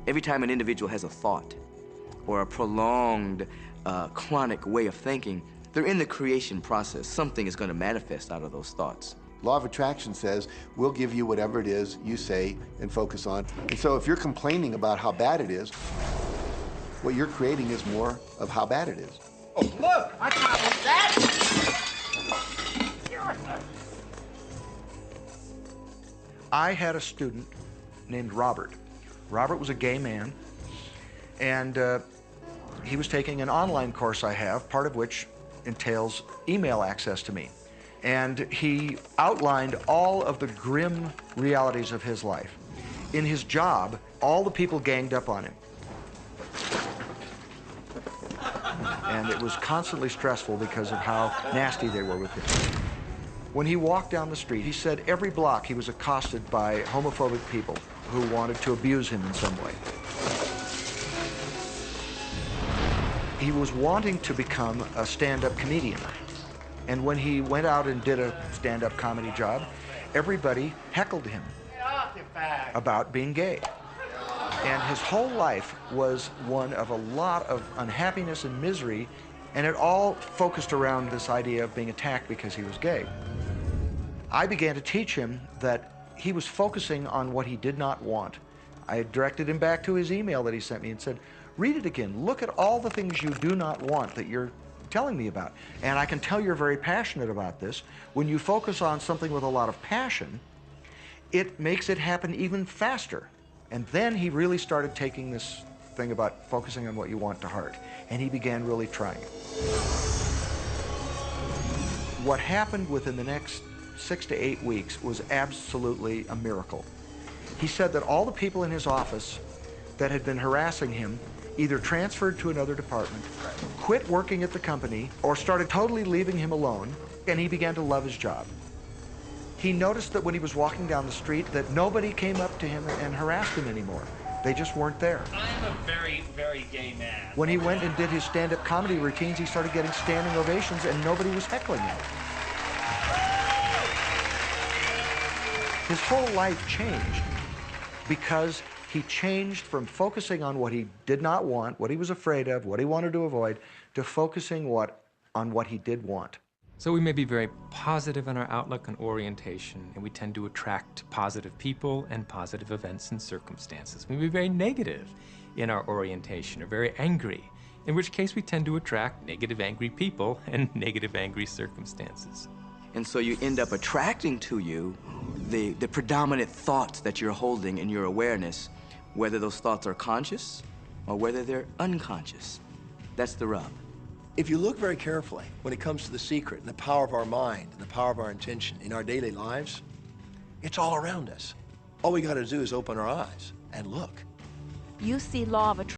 Every time an individual has a thought or a prolonged, chronic way of thinking, they're in the creation process. Something is going to manifest out of those thoughts. Law of attraction says, we'll give you whatever it is you say and focus on. And so if you're complaining about how bad it is, what you're creating is more of how bad it is. Oh, look! I found that! I had a student named Robert. Robert was a gay man, and he was taking an online course I have, part of which entails email access to me. And he outlined all of the grim realities of his life. In his job, all the people ganged up on him. And it was constantly stressful because of how nasty they were with him. When he walked down the street, he said every block he was accosted by homophobic people who wanted to abuse him in some way. He was wanting to become a stand-up comedian. And when he went out and did a stand-up comedy job, everybody heckled him about being gay. And his whole life was one of a lot of unhappiness and misery, and it all focused around this idea of being attacked because he was gay. I began to teach him that he was focusing on what he did not want. I directed him back to his email that he sent me and said, read it again. Look at all the things you do not want that you're telling me about. And I can tell you're very passionate about this. When you focus on something with a lot of passion, it makes it happen even faster. And then he really started taking this thing about focusing on what you want to heart. And he began really trying it. What happened within the next 6 to 8 weeks was absolutely a miracle. He said that all the people in his office that had been harassing him either transferred to another department, quit working at the company, or started totally leaving him alone, and he began to love his job. He noticed that when he was walking down the street that nobody came up to him and harassed him anymore. They just weren't there. I'm a very, very gay man. When he went and did his stand-up comedy routines, he started getting standing ovations and nobody was heckling him. His whole life changed because he changed from focusing on what he did not want, what he was afraid of, what he wanted to avoid, to focusing on what he did want. So we may be very positive in our outlook and orientation, and we tend to attract positive people and positive events and circumstances. We may be very negative in our orientation or very angry, in which case we tend to attract negative, angry people and negative, angry circumstances. And so you end up attracting to you the predominant thoughts that you're holding in your awareness, whether those thoughts are conscious or whether they're unconscious. That's the rub. If you look very carefully, when it comes to the secret and the power of our mind and the power of our intention in our daily lives, it's all around us. All we got to do is open our eyes and look. You see law of attraction.